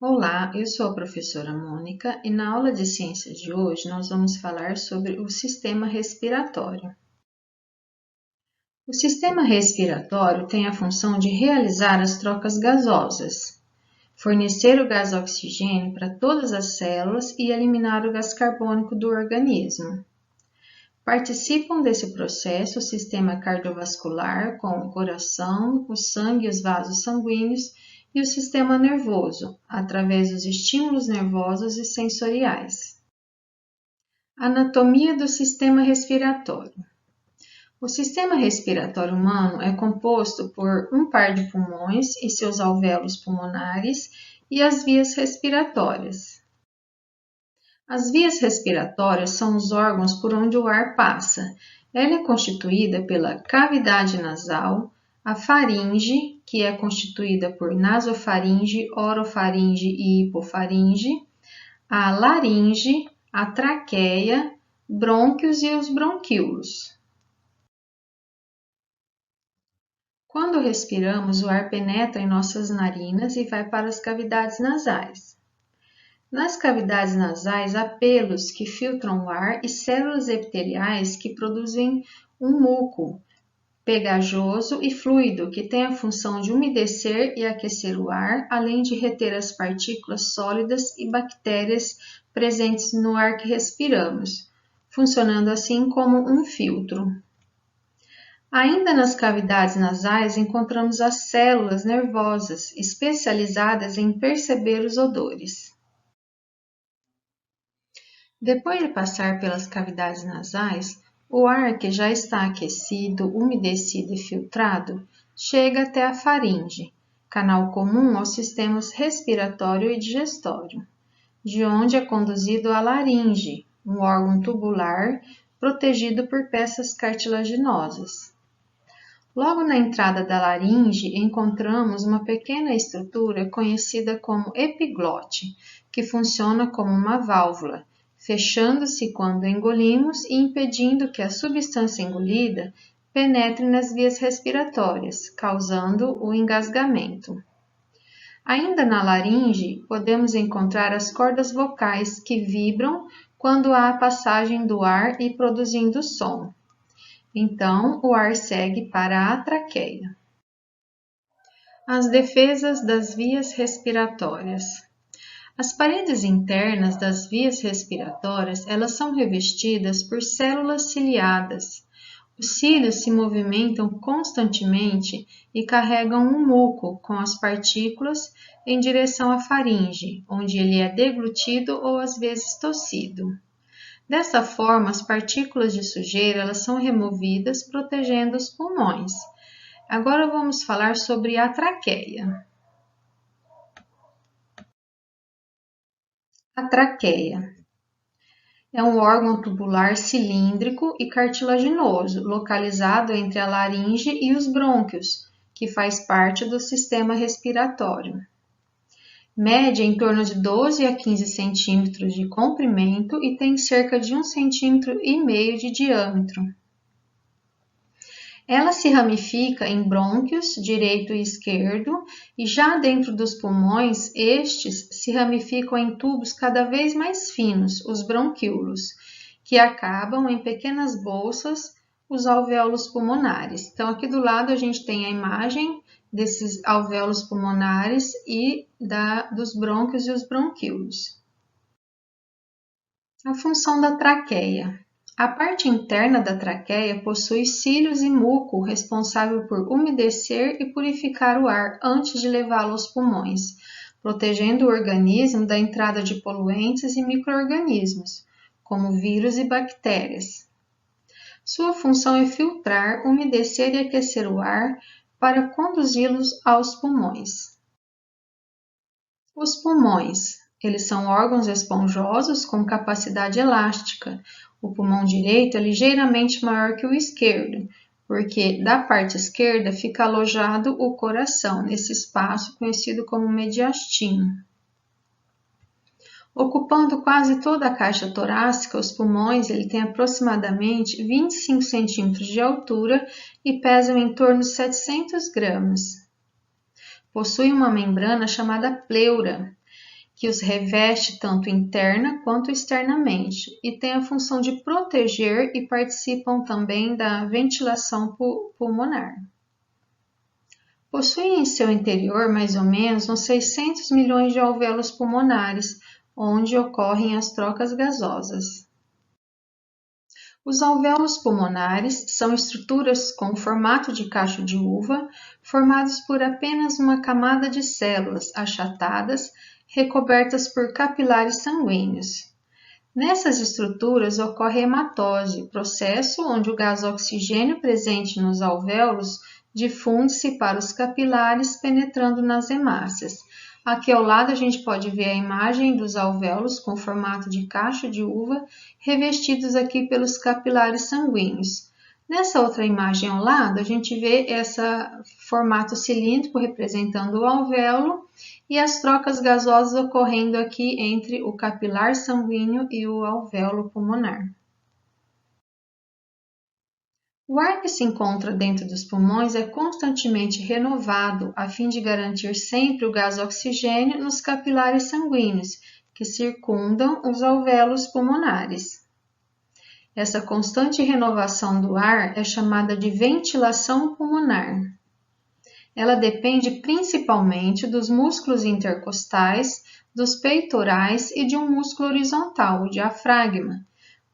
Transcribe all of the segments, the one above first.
Olá, eu sou a professora Mônica e na aula de ciências de hoje nós vamos falar sobre o sistema respiratório. O sistema respiratório tem a função de realizar as trocas gasosas, fornecer o gás oxigênio para todas as células e eliminar o gás carbônico do organismo. Participam desse processo o sistema cardiovascular, com o coração, o sangue e os vasos sanguíneos, e o sistema nervoso, através dos estímulos nervosos e sensoriais. Anatomia do sistema respiratório. O sistema respiratório humano é composto por um par de pulmões e seus alvéolos pulmonares e as vias respiratórias. As vias respiratórias são os órgãos por onde o ar passa. Ela é constituída pela cavidade nasal, a faringe, que é constituída por nasofaringe, orofaringe e hipofaringe, a laringe, a traqueia, brônquios e os bronquíolos. Quando respiramos, o ar penetra em nossas narinas e vai para as cavidades nasais. Nas cavidades nasais há pelos que filtram o ar e células epiteliais que produzem um muco pegajoso e fluido que tem a função de umedecer e aquecer o ar, além de reter as partículas sólidas e bactérias presentes no ar que respiramos, funcionando assim como um filtro. Ainda nas cavidades nasais encontramos as células nervosas, especializadas em perceber os odores. Depois de passar pelas cavidades nasais, o ar que já está aquecido, umedecido e filtrado chega até a faringe, canal comum aos sistemas respiratório e digestório, de onde é conduzido a laringe, um órgão tubular protegido por peças cartilaginosas. Logo na entrada da laringe encontramos uma pequena estrutura conhecida como epiglote, que funciona como uma válvula, fechando-se quando engolimos e impedindo que a substância engolida penetre nas vias respiratórias, causando o engasgamento. Ainda na laringe, podemos encontrar as cordas vocais que vibram quando há a passagem do ar e produzindo som. Então, o ar segue para a traqueia. As defesas das vias respiratórias. As paredes internas das vias respiratórias, elas são revestidas por células ciliadas. Os cílios se movimentam constantemente e carregam um muco com as partículas em direção à faringe, onde ele é deglutido ou às vezes tossido. Dessa forma, as partículas de sujeira elas são removidas, protegendo os pulmões. Agora vamos falar sobre a traqueia. A traqueia é um órgão tubular cilíndrico e cartilaginoso, localizado entre a laringe e os brônquios, que faz parte do sistema respiratório. Mede em torno de 12 a 15 centímetros de comprimento e tem cerca de 1,5 cm de diâmetro. Ela se ramifica em brônquios direito e esquerdo, e já dentro dos pulmões, estes se ramificam em tubos cada vez mais finos, os bronquíolos, que acabam em pequenas bolsas, os alvéolos pulmonares. Então, aqui do lado a gente tem a imagem desses alvéolos pulmonares e dos brônquios e os bronquíolos. A função da traqueia. A parte interna da traqueia possui cílios e muco responsável por umedecer e purificar o ar antes de levá-lo aos pulmões, protegendo o organismo da entrada de poluentes e micro-organismos, como vírus e bactérias. Sua função é filtrar, umedecer e aquecer o ar para conduzi-los aos pulmões. Os pulmões. Eles são órgãos esponjosos com capacidade elástica. O pulmão direito é ligeiramente maior que o esquerdo, porque da parte esquerda fica alojado o coração, nesse espaço conhecido como mediastino. Ocupando quase toda a caixa torácica, os pulmões têm aproximadamente 25 centímetros de altura e pesam em torno de 700 gramas. Possui uma membrana chamada pleura, que os reveste tanto interna quanto externamente e tem a função de proteger e participam também da ventilação pulmonar. Possuem em seu interior mais ou menos uns 600 milhões de alvéolos pulmonares, onde ocorrem as trocas gasosas. Os alvéolos pulmonares são estruturas com formato de cacho de uva, formados por apenas uma camada de células achatadas, recobertas por capilares sanguíneos. Nessas estruturas ocorre hematose, processo onde o gás oxigênio presente nos alvéolos difunde-se para os capilares, penetrando nas hemácias. Aqui ao lado a gente pode ver a imagem dos alvéolos com formato de cacho de uva, revestidos aqui pelos capilares sanguíneos. Nessa outra imagem ao lado, a gente vê esse formato cilíndrico representando o alvéolo e as trocas gasosas ocorrendo aqui entre o capilar sanguíneo e o alvéolo pulmonar. O ar que se encontra dentro dos pulmões é constantemente renovado a fim de garantir sempre o gás oxigênio nos capilares sanguíneos que circundam os alvéolos pulmonares. Essa constante renovação do ar é chamada de ventilação pulmonar. Ela depende principalmente dos músculos intercostais, dos peitorais e de um músculo horizontal, o diafragma,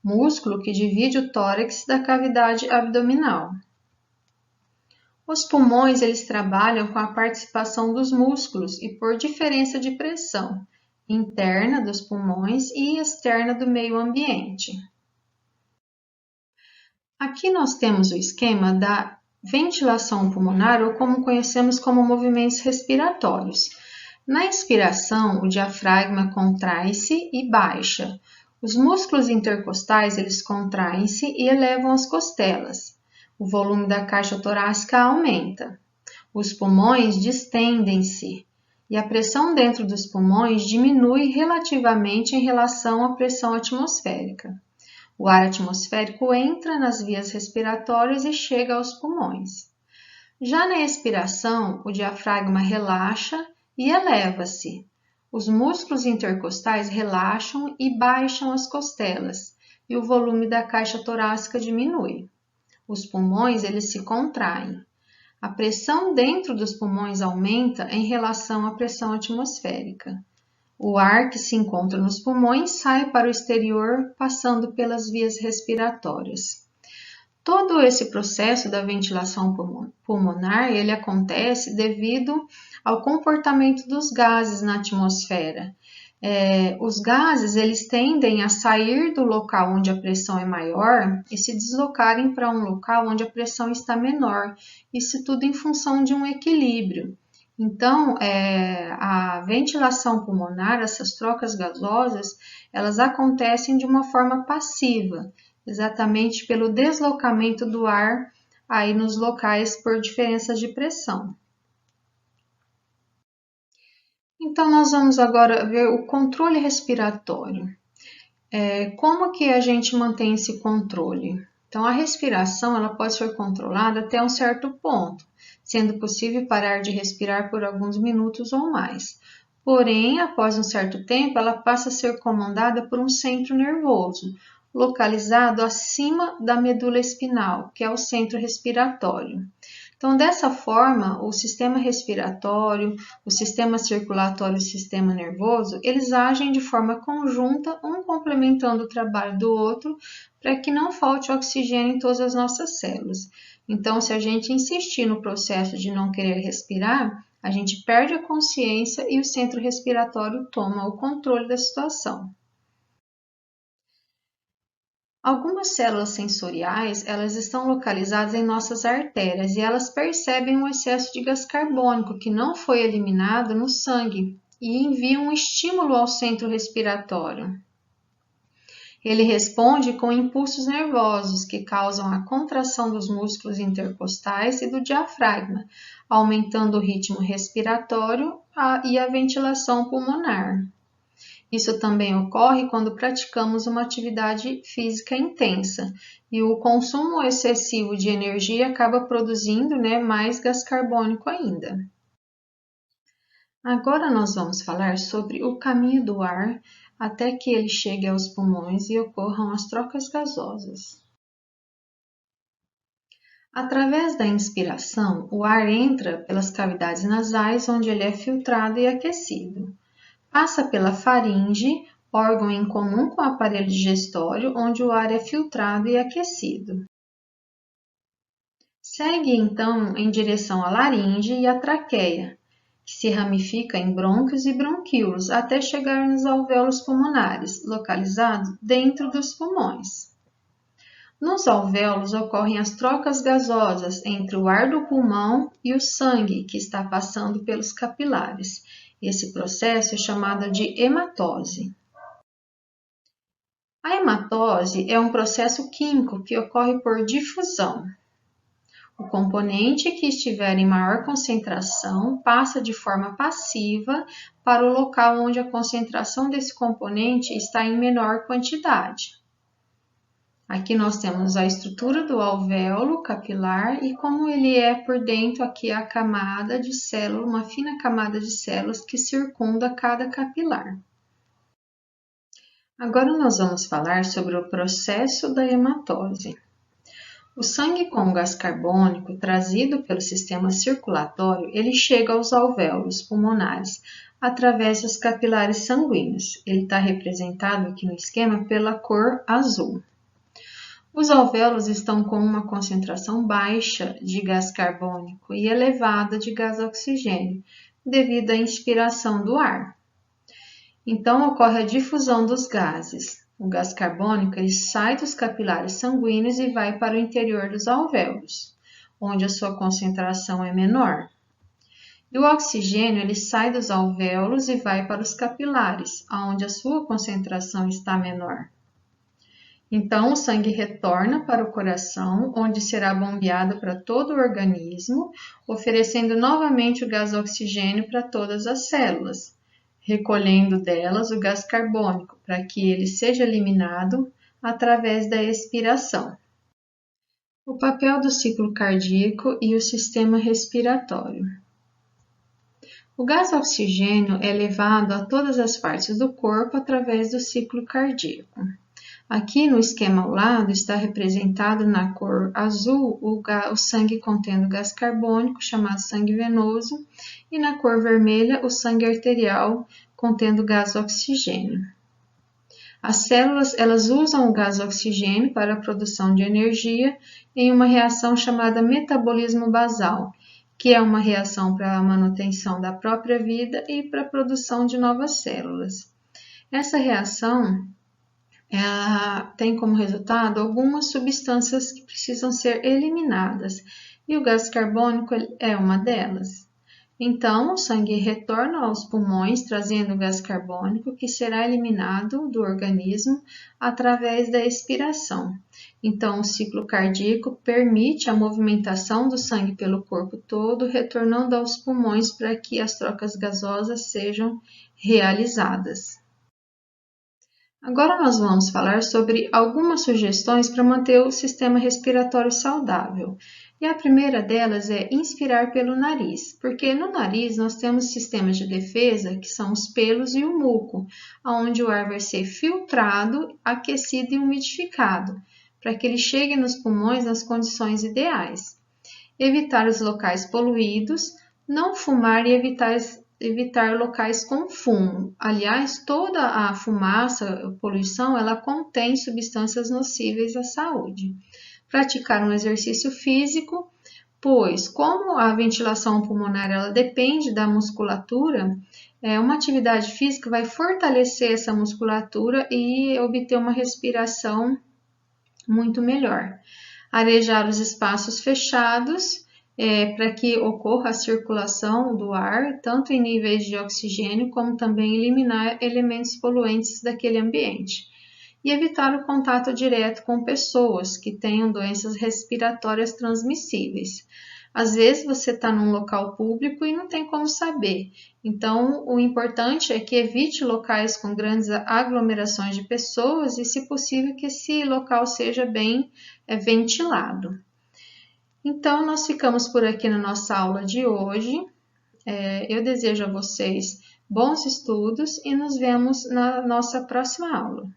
músculo que divide o tórax da cavidade abdominal. Os pulmões eles trabalham com a participação dos músculos e por diferença de pressão interna dos pulmões e externa do meio ambiente. Aqui nós temos o esquema da ventilação pulmonar, ou como conhecemos como movimentos respiratórios. Na inspiração, o diafragma contrai-se e baixa. Os músculos intercostais eles contraem-se e elevam as costelas. O volume da caixa torácica aumenta. Os pulmões distendem-se e a pressão dentro dos pulmões diminui relativamente em relação à pressão atmosférica. O ar atmosférico entra nas vias respiratórias e chega aos pulmões. Já na expiração, o diafragma relaxa e eleva-se. Os músculos intercostais relaxam e baixam as costelas, e o volume da caixa torácica diminui. Os pulmões eles se contraem. A pressão dentro dos pulmões aumenta em relação à pressão atmosférica. O ar que se encontra nos pulmões sai para o exterior, passando pelas vias respiratórias. Todo esse processo da ventilação pulmonar, ele acontece devido ao comportamento dos gases na atmosfera. Os gases, eles tendem a sair do local onde a pressão é maior e se deslocarem para um local onde a pressão está menor. Isso tudo em função de um equilíbrio. Então, a ventilação pulmonar, essas trocas gasosas, elas acontecem de uma forma passiva, exatamente pelo deslocamento do ar aí nos locais por diferenças de pressão. Então, nós vamos agora ver o controle respiratório. Como que a gente mantém esse controle? Então, a respiração ela pode ser controlada até um certo ponto, sendo possível parar de respirar por alguns minutos ou mais. Porém, após um certo tempo, ela passa a ser comandada por um centro nervoso, localizado acima da medula espinal, que é o centro respiratório. Então, dessa forma, o sistema respiratório, o sistema circulatório e o sistema nervoso, eles agem de forma conjunta, um complementando o trabalho do outro, para que não falte oxigênio em todas as nossas células. Então, se a gente insistir no processo de não querer respirar, a gente perde a consciência e o centro respiratório toma o controle da situação. Algumas células sensoriais, elas estão localizadas em nossas artérias e elas percebem um excesso de gás carbônico que não foi eliminado no sangue e enviam um estímulo ao centro respiratório. Ele responde com impulsos nervosos que causam a contração dos músculos intercostais e do diafragma, aumentando o ritmo respiratório e a ventilação pulmonar. Isso também ocorre quando praticamos uma atividade física intensa e o consumo excessivo de energia acaba produzindo mais gás carbônico ainda. Agora nós vamos falar sobre o caminho do ar até que ele chegue aos pulmões e ocorram as trocas gasosas. Através da inspiração, o ar entra pelas cavidades nasais, onde ele é filtrado e aquecido. Passa pela faringe, órgão em comum com o aparelho digestório, onde o ar é filtrado e aquecido. Segue então em direção à laringe e à traqueia, que se ramifica em brônquios e bronquíolos até chegar nos alvéolos pulmonares, localizados dentro dos pulmões. Nos alvéolos ocorrem as trocas gasosas entre o ar do pulmão e o sangue que está passando pelos capilares. Esse processo é chamado de hematose. A hematose é um processo químico que ocorre por difusão. O componente que estiver em maior concentração passa de forma passiva para o local onde a concentração desse componente está em menor quantidade. Aqui nós temos a estrutura do alvéolo capilar e como ele é por dentro, aqui a camada de célula, uma fina camada de células que circunda cada capilar. Agora nós vamos falar sobre o processo da hematose. O sangue com gás carbônico trazido pelo sistema circulatório, ele chega aos alvéolos pulmonares através dos capilares sanguíneos. Ele está representado aqui no esquema pela cor azul. Os alvéolos estão com uma concentração baixa de gás carbônico e elevada de gás oxigênio, devido à inspiração do ar. Então, ocorre a difusão dos gases. O gás carbônico ele sai dos capilares sanguíneos e vai para o interior dos alvéolos, onde a sua concentração é menor. E o oxigênio ele sai dos alvéolos e vai para os capilares, onde a sua concentração está menor. Então, o sangue retorna para o coração, onde será bombeado para todo o organismo, oferecendo novamente o gás oxigênio para todas as células, recolhendo delas o gás carbônico, para que ele seja eliminado através da expiração. O papel do ciclo cardíaco e o sistema respiratório. O gás oxigênio é levado a todas as partes do corpo através do ciclo cardíaco. Aqui no esquema ao lado está representado na cor azul o sangue contendo gás carbônico, chamado sangue venoso, e na cor vermelha o sangue arterial contendo gás oxigênio. As células elas usam o gás oxigênio para a produção de energia em uma reação chamada metabolismo basal, que é uma reação para a manutenção da própria vida e para a produção de novas células. Essa reação ela tem como resultado algumas substâncias que precisam ser eliminadas, e o gás carbônico é uma delas. Então, o sangue retorna aos pulmões, trazendo o gás carbônico, que será eliminado do organismo através da expiração. Então, o ciclo cardíaco permite a movimentação do sangue pelo corpo todo, retornando aos pulmões para que as trocas gasosas sejam realizadas. Agora nós vamos falar sobre algumas sugestões para manter o sistema respiratório saudável. E a primeira delas é inspirar pelo nariz, porque no nariz nós temos sistemas de defesa, que são os pelos e o muco, onde o ar vai ser filtrado, aquecido e umidificado, para que ele chegue nos pulmões nas condições ideais. Evitar os locais poluídos, não fumar e evitar locais com fumo. Aliás, toda a fumaça, a poluição, ela contém substâncias nocíveis à saúde. Praticar um exercício físico, pois como a ventilação pulmonar ela depende da musculatura, uma atividade física vai fortalecer essa musculatura e obter uma respiração muito melhor. Arejar os espaços fechados, para que ocorra a circulação do ar, tanto em níveis de oxigênio, como também eliminar elementos poluentes daquele ambiente. E evitar o contato direto com pessoas que tenham doenças respiratórias transmissíveis. Às vezes você está num local público e não tem como saber. Então, o importante é que evite locais com grandes aglomerações de pessoas e, se possível, que esse local seja bem ventilado. Então, nós ficamos por aqui na nossa aula de hoje. Eu desejo a vocês bons estudos e nos vemos na nossa próxima aula.